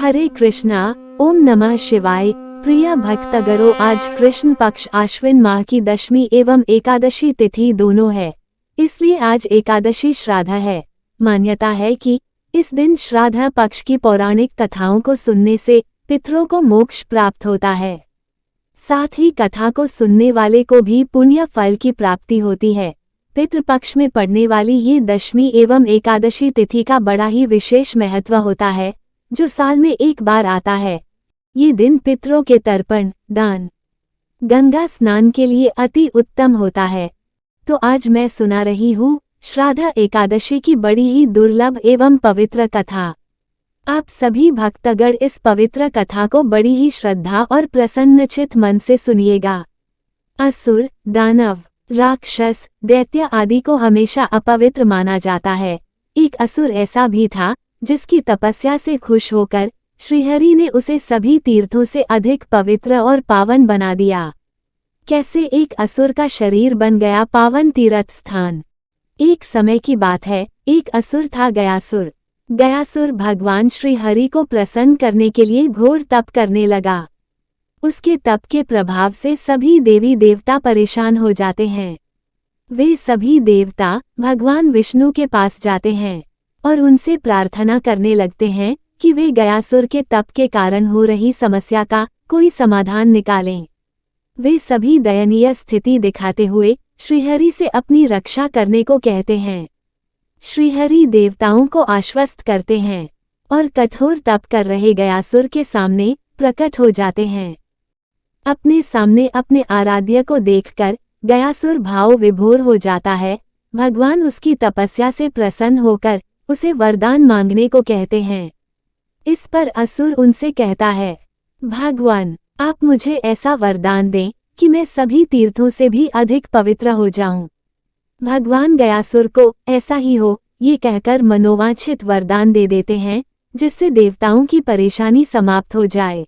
हरे कृष्णा। ओम नमः शिवाय। प्रिय भक्तगणों, आज कृष्ण पक्ष आश्विन माह की दशमी एवं एकादशी तिथि दोनों है, इसलिए आज एकादशी श्राद्ध है। मान्यता है कि इस दिन श्राद्ध पक्ष की पौराणिक कथाओं को सुनने से पितरों को मोक्ष प्राप्त होता है। साथ ही कथा को सुनने वाले को भी पुण्य फल की प्राप्ति होती है। पितृपक्ष में पड़ने वाली ये दशमी एवं एकादशी तिथि का बड़ा ही विशेष महत्व होता है, जो साल में एक बार आता है। ये दिन पितरों के तर्पण, दान, गंगा स्नान के लिए अति उत्तम होता है। तो आज मैं सुना रही हूँ श्राद्ध एकादशी की बड़ी ही दुर्लभ एवं पवित्र कथा। आप सभी भक्तगण इस पवित्र कथा को बड़ी ही श्रद्धा और प्रसन्नचित मन से सुनिएगा। असुर, दानव, राक्षस, दैत्य आदि को हमेशा अपवित्र माना जाता है। एक असुर ऐसा भी था जिसकी तपस्या से खुश होकर श्रीहरि ने उसे सभी तीर्थों से अधिक पवित्र और पावन बना दिया। कैसे एक असुर का शरीर बन गया पावन तीर्थ स्थान। एक समय की बात है, एक असुर था गयासुर। गयासुर भगवान श्री हरि को प्रसन्न करने के लिए घोर तप करने लगा। उसके तप के प्रभाव से सभी देवी देवता परेशान हो जाते हैं। वे सभी देवता भगवान विष्णु के पास जाते हैं और उनसे प्रार्थना करने लगते हैं कि वे गयासुर के तप के कारण हो रही समस्या का कोई समाधान निकालें। वे सभी दयनीय स्थिति दिखाते हुए श्रीहरि से अपनी रक्षा करने को कहते हैं। श्रीहरि देवताओं को आश्वस्त करते हैं और कठोर तप कर रहे गयासुर के सामने प्रकट हो जाते हैं। अपने सामने अपने आराध्य को देखकर गयासुर भाव विभोर हो जाता है। भगवान उसकी तपस्या से प्रसन्न होकर उसे वरदान मांगने को कहते हैं। इस पर असुर उनसे कहता है, भगवान, आप मुझे ऐसा वरदान दें कि मैं सभी तीर्थों से भी अधिक पवित्र हो जाऊं। भगवान गयासुर को ऐसा ही हो ये कहकर मनोवांछित वरदान दे देते हैं, जिससे देवताओं की परेशानी समाप्त हो जाए।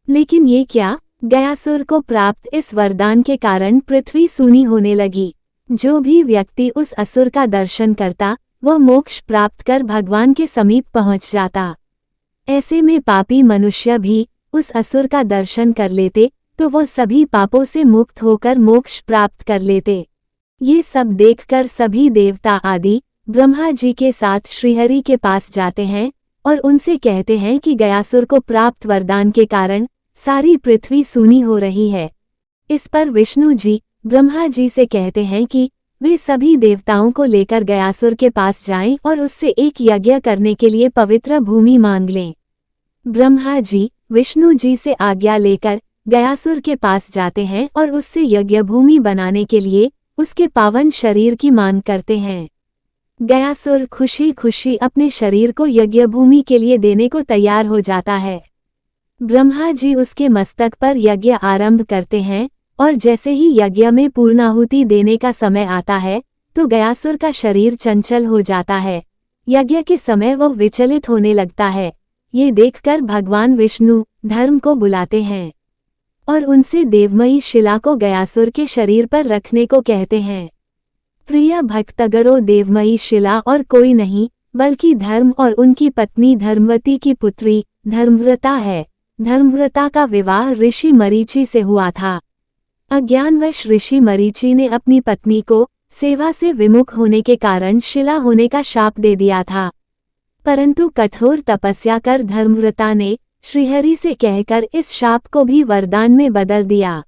लेकिन ये क्या, गयासुर को प्राप्त इस वरदान के कारण पृथ्वी सूनी होने लगी। जो भी व्यक्ति उस असुर का दर्शन करता वह मोक्ष प्राप्त कर भगवान के समीप पहुंच जाता। ऐसे में पापी मनुष्य भी उस असुर का दर्शन कर लेते तो वह सभी पापों से मुक्त होकर मोक्ष प्राप्त कर लेते। ये सब देखकर सभी देवता आदि ब्रह्मा जी के साथ श्रीहरि के पास जाते हैं और उनसे कहते हैं कि गयासुर को प्राप्त वरदान के कारण सारी पृथ्वी सूनी हो रही है। इस पर विष्णु जी ब्रह्मा जी से कहते हैं कि वे सभी देवताओं को लेकर गयासुर के पास जाएं और उससे एक यज्ञ करने के लिए पवित्र भूमि मांग लें। ब्रह्मा जी विष्णु जी से आज्ञा लेकर गयासुर के पास जाते हैं और उससे यज्ञ भूमि बनाने के लिए उसके पावन शरीर की मांग करते हैं। गयासुर खुशी खुशी अपने शरीर को यज्ञ भूमि के लिए देने को तैयार हो जाता है। ब्रह्मा जी उसके मस्तक पर यज्ञ आरंभ करते हैं और जैसे ही यज्ञ में पूर्णाहुति देने का समय आता है तो गयासुर का शरीर चंचल हो जाता है। यज्ञ के समय वह विचलित होने लगता है। ये देखकर भगवान विष्णु धर्म को बुलाते हैं और उनसे देवमयी शिला को गयासुर के शरीर पर रखने को कहते हैं। प्रिय भक्तगणों, देवमयी शिला और कोई नहीं बल्कि धर्म और उनकी पत्नी धर्मवती की पुत्री धर्मव्रता है। धर्मव्रता का विवाह ऋषि मरीचि से हुआ था। अज्ञानवश ऋषि मरीचि ने अपनी पत्नी को सेवा से विमुख होने के कारण शिला होने का शाप दे दिया था, परंतु कठोर तपस्या कर धर्मव्रता ने श्रीहरि से कहकर इस शाप को भी वरदान में बदल दिया।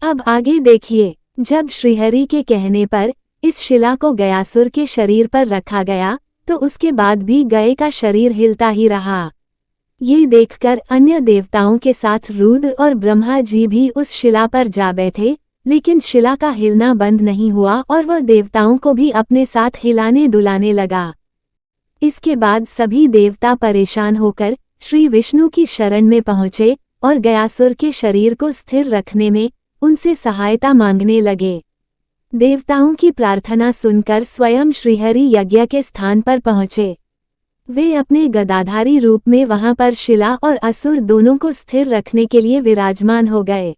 अब आगे देखिए, जब श्रीहरि के कहने पर इस शिला को गयासुर के शरीर पर रखा गया तो उसके बाद भी गए का शरीर हिलता ही रहा। ये देखकर अन्य देवताओं के साथ रुद्र और ब्रह्मा जी भी उस शिला पर जा बैठे, लेकिन शिला का हिलना बंद नहीं हुआ और वह देवताओं को भी अपने साथ हिलाने डुलाने लगा। इसके बाद सभी देवता परेशान होकर श्री विष्णु की शरण में पहुँचे और गयासुर के शरीर को स्थिर रखने में उनसे सहायता मांगने लगे। देवताओं की प्रार्थना सुनकर स्वयं श्रीहरि यज्ञ के स्थान पर पहुँचे। वे अपने गदाधारी रूप में वहां पर शिला और असुर दोनों को स्थिर रखने के लिए विराजमान हो गए।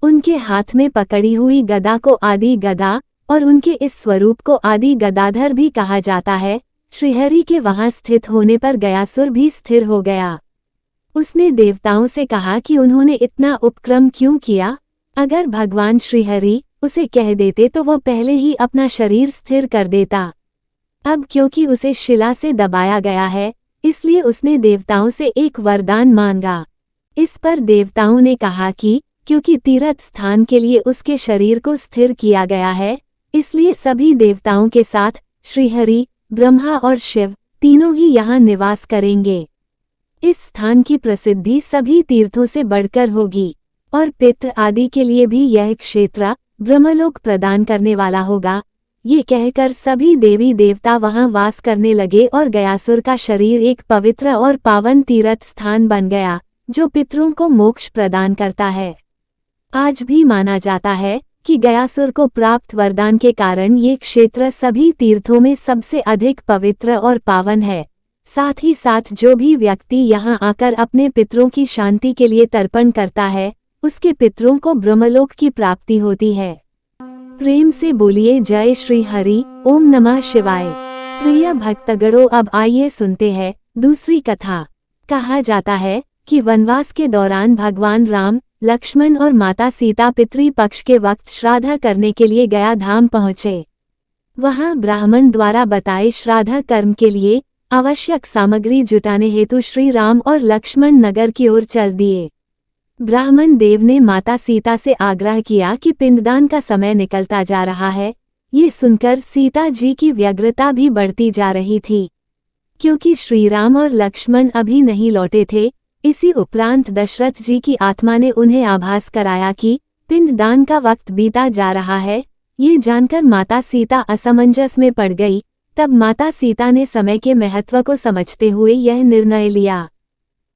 उनके हाथ में पकड़ी हुई गदा को आदि गदा और उनके इस स्वरूप को आदि गदाधर भी कहा जाता है। श्रीहरि के वहां स्थित होने पर गयासुर भी स्थिर हो गया। उसने देवताओं से कहा कि उन्होंने इतना उपक्रम क्यों किया। अगर भगवान श्रीहरि उसे कह देते तो वह पहले ही अपना शरीर स्थिर कर देता। अब क्योंकि उसे शिला से दबाया गया है, इसलिए उसने देवताओं से एक वरदान मांगा। इस पर देवताओं ने कहा कि क्योंकि तीर्थ स्थान के लिए उसके शरीर को स्थिर किया गया है, इसलिए सभी देवताओं के साथ श्रीहरि, ब्रह्मा और शिव तीनों ही यहाँ निवास करेंगे। इस स्थान की प्रसिद्धि सभी तीर्थों से बढ़कर होगी और पितृ आदि के लिए भी यह क्षेत्र ब्रह्मलोक प्रदान करने वाला होगा। ये कहकर सभी देवी देवता वहां वास करने लगे और गयासुर का शरीर एक पवित्र और पावन तीर्थ स्थान बन गया, जो पितरों को मोक्ष प्रदान करता है। आज भी माना जाता है कि गयासुर को प्राप्त वरदान के कारण ये क्षेत्र सभी तीर्थों में सबसे अधिक पवित्र और पावन है। साथ ही साथ जो भी व्यक्ति यहाँ आकर अपने पितरों की शांति के लिए तर्पण करता है, उसके पितरों को ब्रह्मलोक की प्राप्ति होती है। प्रेम से बोलिए जय श्री हरि, ओम नमः शिवाय। प्रिय भक्तगणों, अब आइए सुनते हैं दूसरी कथा। कहा जाता है कि वनवास के दौरान भगवान राम, लक्ष्मण और माता सीता पितृ पक्ष के वक्त श्राद्ध करने के लिए गया धाम पहुँचे। वहां ब्राह्मण द्वारा बताए श्राद्ध कर्म के लिए आवश्यक सामग्री जुटाने हेतु श्री राम और लक्ष्मण नगर की ओर चल दिए। ब्राह्मण देव ने माता सीता से आग्रह किया कि पिंडदान का समय निकलता जा रहा है। ये सुनकर सीता जी की व्यग्रता भी बढ़ती जा रही थी, क्योंकि श्री राम और लक्ष्मण अभी नहीं लौटे थे। इसी उपरांत दशरथ जी की आत्मा ने उन्हें आभास कराया कि पिंडदान का वक्त बीता जा रहा है। ये जानकर माता सीता असमंजस में पड़ गई। तब माता सीता ने समय के महत्व को समझते हुए यह निर्णय लिया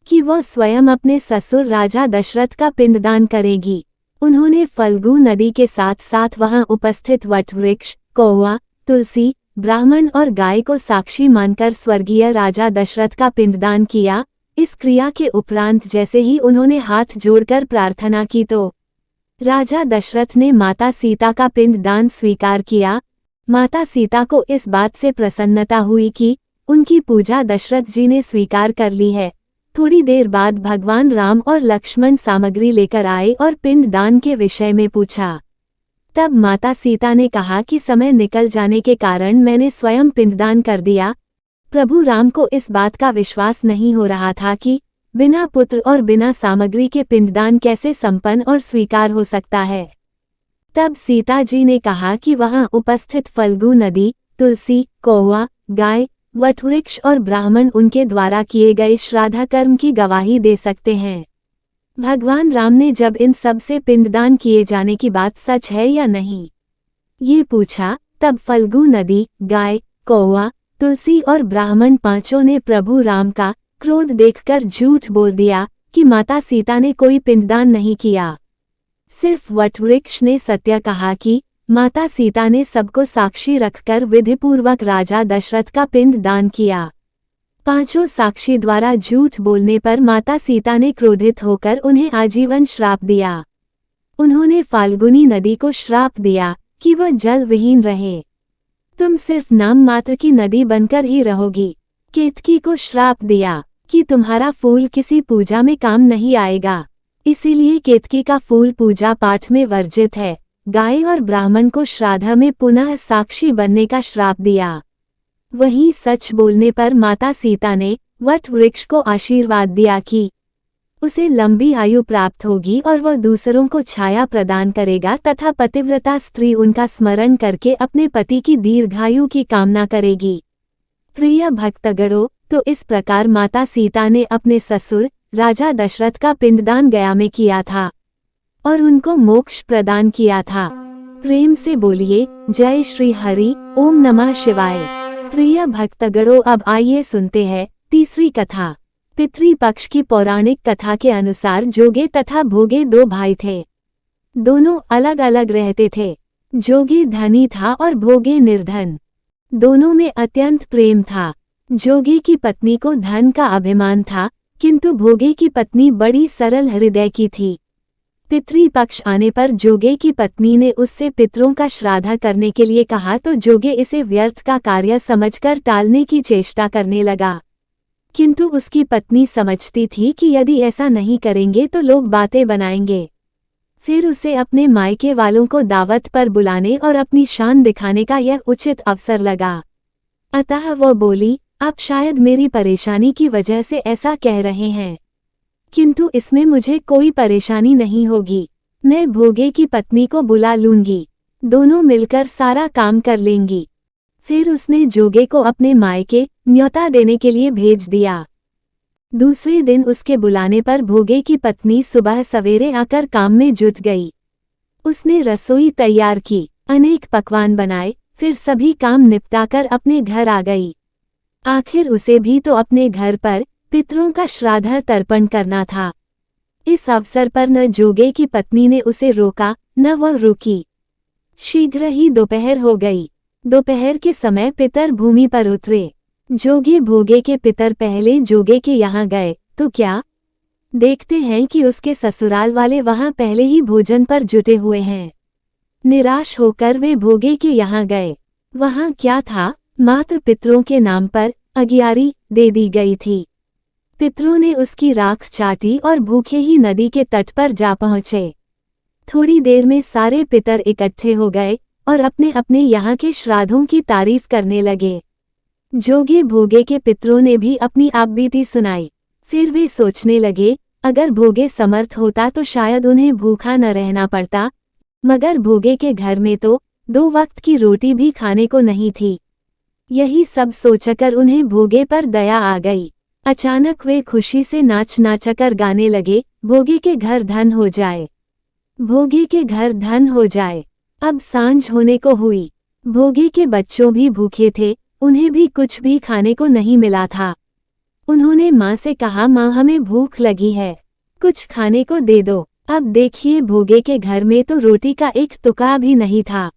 कि वह स्वयं अपने ससुर राजा दशरथ का पिंडदान करेगी। उन्होंने फल्गु नदी के साथ साथ वहां उपस्थित वटवृक्ष, कौवा, तुलसी, ब्राह्मण और गाय को साक्षी मानकर स्वर्गीय राजा दशरथ का पिंडदान किया। इस क्रिया के उपरांत जैसे ही उन्होंने हाथ जोड़कर प्रार्थना की तो राजा दशरथ ने माता सीता का पिंडदान स्वीकार किया। माता सीता को इस बात से प्रसन्नता हुई कि उनकी पूजा दशरथ जी ने स्वीकार कर ली है। थोड़ी देर बाद भगवान राम और लक्ष्मण सामग्री लेकर आए और पिंडदान के विषय में पूछा। तब माता सीता ने कहा कि समय निकल जाने के कारण मैंने स्वयं पिंडदान कर दिया। प्रभु राम को इस बात का विश्वास नहीं हो रहा था कि बिना पुत्र और बिना सामग्री के पिंडदान कैसे संपन्न और स्वीकार हो सकता है। तब सीता जी ने कहा कि वहां उपस्थित फल्गु नदी, तुलसी, कौवा, गाय, वटवृक्ष और ब्राह्मण उनके द्वारा किए गए श्राद्ध कर्म की गवाही दे सकते हैं। भगवान राम ने जब इन सब से पिंडदान किए जाने की बात सच है या नहीं, ये पूछा, तब फल्गु नदी, गाय, कौवा, तुलसी और ब्राह्मण पांचों ने प्रभु राम का क्रोध देखकर झूठ बोल दिया कि माता सीता ने कोई पिंडदान नहीं किया। सिर्फ वटवृक्ष ने सत्य कहा कि माता सीता ने सबको साक्षी रखकर विधिपूर्वक राजा दशरथ का पिंडदान किया। पांचों साक्षी द्वारा झूठ बोलने पर माता सीता ने क्रोधित होकर उन्हें आजीवन श्राप दिया। उन्होंने फाल्गुनी नदी को श्राप दिया कि वह जल विहीन रहे। तुम सिर्फ नाम मात्र की नदी बनकर ही रहोगी। केतकी को श्राप दिया कि तुम्हारा फूल किसी पूजा में काम नहीं आएगा, इसीलिए केतकी का फूल पूजा पाठ में वर्जित है। गाय और ब्राह्मण को श्राद्ध में पुनः साक्षी बनने का श्राप दिया। वहीं सच बोलने पर माता सीता ने वट वृक्ष को आशीर्वाद दिया कि उसे लंबी आयु प्राप्त होगी और वह दूसरों को छाया प्रदान करेगा तथा पतिव्रता स्त्री उनका स्मरण करके अपने पति की दीर्घायु की कामना करेगी। प्रिय भक्तगणों, तो इस प्रकार माता सीता ने अपने ससुर राजा दशरथ का पिंडदान गया में किया था और उनको मोक्ष प्रदान किया था। प्रेम से बोलिए जय श्री हरि, ओम नमः शिवाय। प्रिय भक्तगणों, अब आइए सुनते हैं तीसरी कथा। पितृपक्ष की पौराणिक कथा के अनुसार जोगे तथा भोगे दो भाई थे। दोनों अलग अलग रहते थे। जोगे धनी था और भोगे निर्धन। दोनों में अत्यंत प्रेम था। जोगे की पत्नी को धन का अभिमान था, किंतु भोगे की पत्नी बड़ी सरल हृदय की थी। पितृपक्ष आने पर जोगे की पत्नी ने उससे पितरों का श्राद्ध करने के लिए कहा तो जोगे इसे व्यर्थ का कार्य समझकर टालने की चेष्टा करने लगा, किंतु उसकी पत्नी समझती थी कि यदि ऐसा नहीं करेंगे तो लोग बातें बनाएंगे। फिर उसे अपने मायके वालों को दावत पर बुलाने और अपनी शान दिखाने का यह उचित अवसर लगा। अतः वह बोली, आप शायद मेरी परेशानी की वजह से ऐसा कह रहे हैं, किंतु इसमें मुझे कोई परेशानी नहीं होगी। मैं भोगे की पत्नी को बुला लूंगी, दोनों मिलकर सारा काम कर लेंगी। फिर उसने जोगे को अपने मायके न्योता देने के लिए भेज दिया। दूसरे दिन उसके बुलाने पर भोगे की पत्नी सुबह सवेरे आकर काम में जुट गई। उसने रसोई तैयार की, अनेक पकवान बनाए, फिर सभी काम निपटाकर अपने घर आ गई। आखिर उसे भी तो अपने घर पर पितरों का श्राद्ध तर्पण करना था। इस अवसर पर न जोगे की पत्नी ने उसे रोका, न वह रुकी। शीघ्र ही दोपहर हो गई। दोपहर के समय पितर भूमि पर उतरे। जोगे भोगे के पितर पहले जोगे के यहाँ गए तो क्या देखते हैं कि उसके ससुराल वाले वहाँ पहले ही भोजन पर जुटे हुए हैं। निराश होकर वे भोगे के यहाँ गए। वहाँ क्या था, मात्र पितरों के नाम पर अगियारी दे दी गई थी। पितरों ने उसकी राख चाटी और भूखे ही नदी के तट पर जा पहुँचे। थोड़ी देर में सारे पितर इकट्ठे हो गए और अपने अपने यहाँ के श्राद्धों की तारीफ करने लगे। जोगे भोगे के पितरों ने भी अपनी आपबीती सुनाई। फिर वे सोचने लगे, अगर भोगे समर्थ होता तो शायद उन्हें भूखा न रहना पड़ता, मगर भोगे के घर में तो 2 वक्त की रोटी भी खाने को नहीं थी। यही सब सोचकर उन्हें भोगे पर दया आ गई। अचानक वे खुशी से नाच नाचकर गाने लगे, भोगे के घर धन हो जाए, भोगे के घर धन हो जाए। अब सांझ होने को हुई। भोगे के बच्चों भी भूखे थे, उन्हें भी कुछ भी खाने को नहीं मिला था। उन्होंने माँ से कहा, माँ हमें भूख लगी है, कुछ खाने को दे दो। अब देखिए भोगे के घर में तो रोटी का एक टुकड़ा भी नहीं था।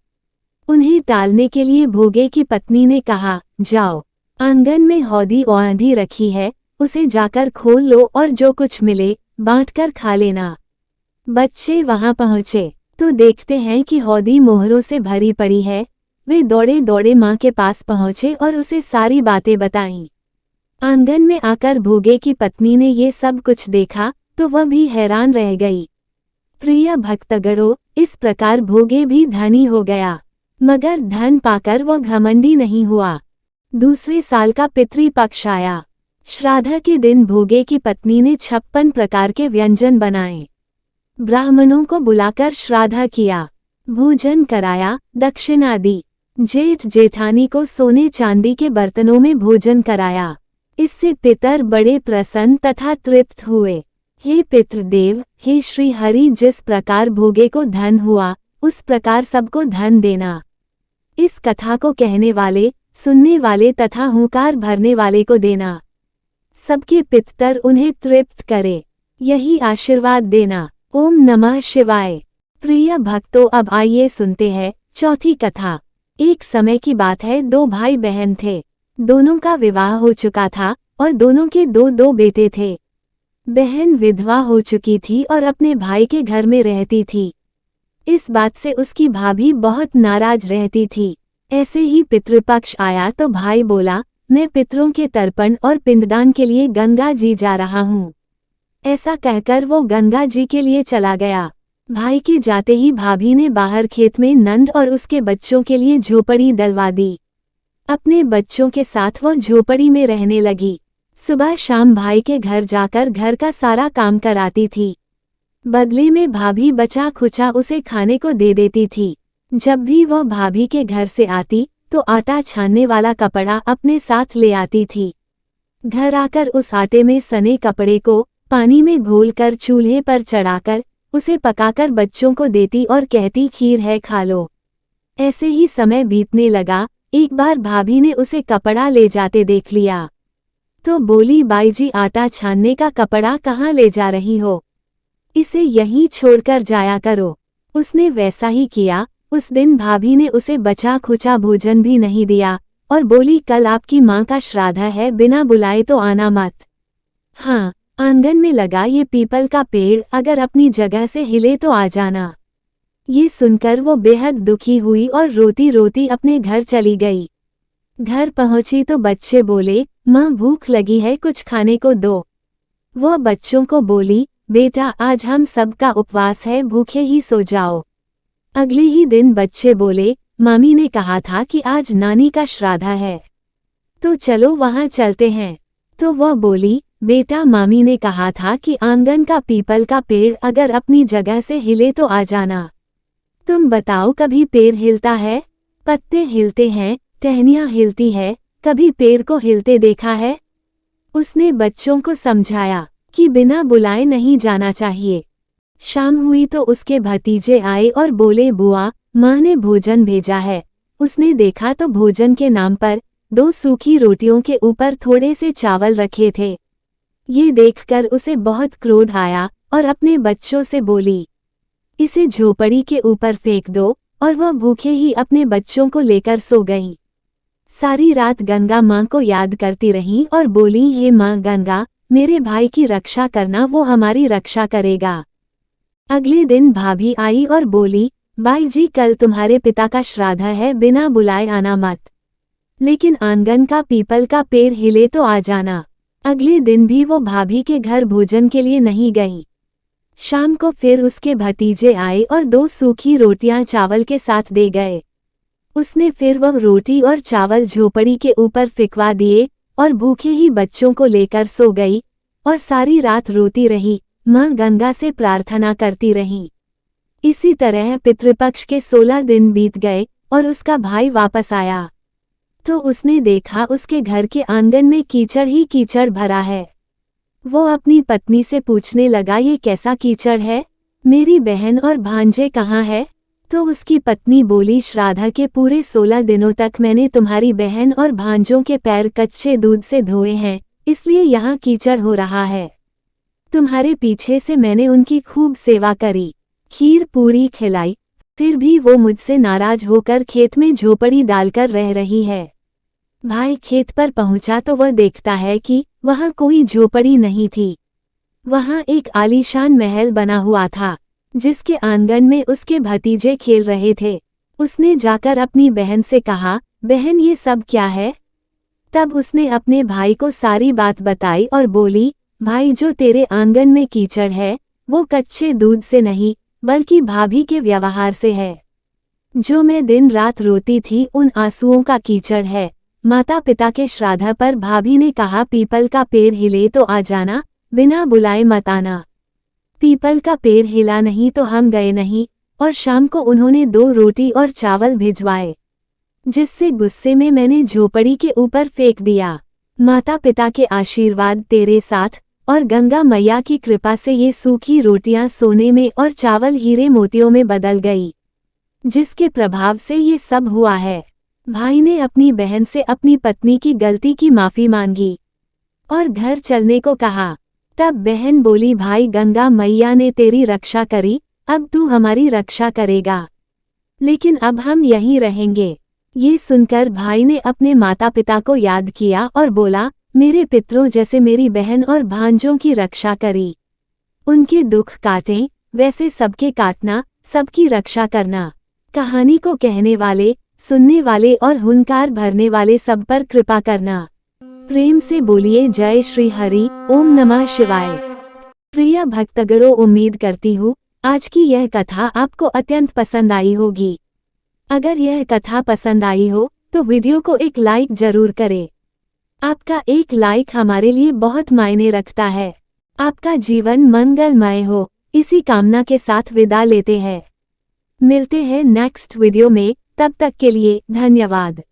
उन्हें टालने के लिए भोगे की पत्नी ने कहा, जाओ, आंगन में हौदी औंधी रखी है, उसे जाकर खोल लो और जो कुछ मिले बांटकर खा लेना। बच्चे वहां पहुंचे तो देखते हैं कि हौदी मोहरों से भरी पड़ी है। वे दौड़े दौड़े माँ के पास पहुंचे और उसे सारी बातें बताईं। आंगन में आकर भोगे की पत्नी ने ये सब कुछ देखा तो वह भी हैरान रह गई। प्रिय भक्तगणों, इस प्रकार भोगे भी धनी हो गया, मगर धन पाकर वह घमंडी नहीं हुआ। दूसरे साल का पितृपक्ष आया। श्राद्ध के दिन भोगे की पत्नी ने 56 प्रकार के व्यंजन बनाए। ब्राह्मणों को बुलाकर श्राद्ध किया, भोजन कराया, दक्षिणा दी। जेठ जेठानी को सोने चांदी के बर्तनों में भोजन कराया। इससे पितर बड़े प्रसन्न तथा तृप्त हुए। हे पितृदेव, हे श्री हरि, जिस प्रकार भोगे को धन हुआ उस प्रकार सबको धन देना। इस कथा को कहने वाले, सुनने वाले तथा हुंकार भरने वाले को देना। सबके पितर उन्हें तृप्त करे, यही आशीर्वाद देना। ओम नमः शिवाय। प्रिय भक्तों, अब आइए सुनते हैं चौथी कथा। एक समय की बात है, 2 भाई बहन थे। दोनों का विवाह हो चुका था और दोनों के 2 बेटे थे। बहन विधवा हो चुकी थी और अपने भाई के घर में रहती थी। इस बात से उसकी भाभी बहुत नाराज रहती थी। ऐसे ही पितृपक्ष आया तो भाई बोला, मैं पितरों के तर्पण और पिंडदान के लिए गंगा जी जा रहा हूँ। ऐसा कहकर वो गंगा जी के लिए चला गया। भाई के जाते ही भाभी ने बाहर खेत में नंद और उसके बच्चों के लिए झोपड़ी डलवा दी। अपने बच्चों के साथ वो झोपड़ी में रहने लगी। सुबह शाम भाई के घर जाकर घर का सारा काम कराती थी। बदले में भाभी बचा खुचा उसे खाने को दे देती थी। जब भी वह भाभी के घर से आती तो आटा छानने वाला कपड़ा अपने साथ ले आती थी। घर आकर उस आटे में सने कपड़े को पानी में घोलकर चूल्हे पर चढ़ाकर उसे पकाकर बच्चों को देती और कहती, खीर है खा लो। ऐसे ही समय बीतने लगा। एक बार भाभी ने उसे कपड़ा ले जाते देख लिया तो बोली, बाई जी, आटा छानने का कपड़ा कहाँ ले जा रही हो, इसे यहीं छोड़कर जाया करो। उसने वैसा ही किया। उस दिन भाभी ने उसे बचा खुचा भोजन भी नहीं दिया और बोली, कल आपकी माँ का श्राद्ध है, बिना बुलाए तो आना मत। हाँ, आंगन में लगा ये पीपल का पेड़ अगर अपनी जगह से हिले तो आ जाना। ये सुनकर वो बेहद दुखी हुई और रोती रोती अपने घर चली गई। घर पहुंची तो बच्चे बोले, माँ भूख लगी है, कुछ खाने को दो। वो बच्चों को बोली, बेटा आज हम सबका उपवास है, भूखे ही सो जाओ। अगले ही दिन बच्चे बोले, मामी ने कहा था कि आज नानी का श्राद्ध है, तो चलो वहाँ चलते हैं। तो वह बोली, बेटा मामी ने कहा था कि आंगन का पीपल का पेड़ अगर अपनी जगह से हिले तो आ जाना। तुम बताओ, कभी पेड़ हिलता है? पत्ते हिलते हैं, टहनियाँ हिलती है, कभी पेड़ को हिलते देखा है? उसने बच्चों को समझाया कि बिना बुलाए नहीं जाना चाहिए। शाम हुई तो उसके भतीजे आए और बोले, बुआ माँ ने भोजन भेजा है। उसने देखा तो भोजन के नाम पर 2 सूखी रोटियों के ऊपर थोड़े से चावल रखे थे। ये देखकर उसे बहुत क्रोध आया और अपने बच्चों से बोली, इसे झोपड़ी के ऊपर फेंक दो, और वह भूखे ही अपने बच्चों को लेकर सो गई। सारी रात गंगा माँ को याद करती रही और बोली, हे माँ गंगा, मेरे भाई की रक्षा करना, वो हमारी रक्षा करेगा। अगले दिन भाभी आई और बोली, बाई जी कल तुम्हारे पिता का श्राद्ध है, बिना बुलाए आना मत, लेकिन आंगन का पीपल का पेड़ हिले तो आ जाना। अगले दिन भी वो भाभी के घर भोजन के लिए नहीं गई। शाम को फिर उसके भतीजे आए और 2 सूखी रोटियां चावल के साथ दे गए। उसने फिर वह रोटी और चावल झोपड़ी के ऊपर फिकवा दिए और भूखे ही बच्चों को लेकर सो गई और सारी रात रोती रही, माँ गंगा से प्रार्थना करती रही। इसी तरह पितृपक्ष के 16 दिन बीत गए और उसका भाई वापस आया तो उसने देखा उसके घर के आंगन में कीचड़ ही कीचड़ भरा है। वो अपनी पत्नी से पूछने लगा, ये कैसा कीचड़ है? मेरी बहन और भांजे कहाँ है? तो उसकी पत्नी बोली, श्राद्ध के पूरे 16 दिनों तक मैंने तुम्हारी बहन और भांजों के पैर कच्चे दूध से धोए हैं, इसलिए यहाँ कीचड़ हो रहा है। तुम्हारे पीछे से मैंने उनकी खूब सेवा करी, खीर पूरी खिलाई, फिर भी वो मुझसे नाराज होकर खेत में झोपड़ी डालकर रह रही है। भाई खेत पर पहुंचा तो वह देखता है कि वहां कोई झोपड़ी नहीं थी। वहां एक आलीशान महल बना हुआ था, जिसके आंगन में उसके भतीजे खेल रहे थे। उसने जाकर अपनी बहन से कहा, बहन ये सब क्या है? तब उसने अपने भाई को सारी बात बताई और बोली, भाई जो तेरे आंगन में कीचड़ है वो कच्चे दूध से नहीं बल्कि भाभी के व्यवहार से है। जो मैं दिन रात रोती थी उन आंसुओं का कीचड़ है। माता पिता के श्राद्ध पर भाभी ने कहा, पीपल का पेड़ हिले तो आ जाना, बिना बुलाए मत आना। पीपल का पेड़ हिला नहीं तो हम गए नहीं, और शाम को उन्होंने 2 रोटी और चावल भिजवाए, जिससे गुस्से में मैंने झोपड़ी के ऊपर फेंक दिया। माता पिता के आशीर्वाद तेरे साथ और गंगा मैया की कृपा से ये सूखी रोटियां सोने में और चावल हीरे मोतियों में बदल गई, जिसके प्रभाव से ये सब हुआ है। भाई ने अपनी बहन से अपनी पत्नी की गलती की माफी मांगी और घर चलने को कहा। तब बहन बोली, भाई गंगा मैया ने तेरी रक्षा करी, अब तू हमारी रक्षा करेगा, लेकिन अब हम यहीं रहेंगे। ये सुनकर भाई ने अपने माता पिता को याद किया और बोला, मेरे पितरों जैसे मेरी बहन और भांजों की रक्षा करी, उनके दुख काटें वैसे सबके काटना, सबकी रक्षा करना। कहानी को कहने वाले, सुनने वाले और हुंकार भरने वाले सब पर कृपा करना। प्रेम से बोलिए जय श्री हरि, ओम नमः शिवाय। प्रिय भक्तगणों, उम्मीद करती हूँ आज की यह कथा आपको अत्यंत पसंद आई होगी। अगर यह कथा पसंद आई हो तो वीडियो को एक लाइक जरूर करें। आपका एक लाइक हमारे लिए बहुत मायने रखता है। आपका जीवन मंगलमय हो, इसी कामना के साथ विदा लेते हैं। मिलते हैं नेक्स्ट वीडियो में, तब तक के लिए धन्यवाद।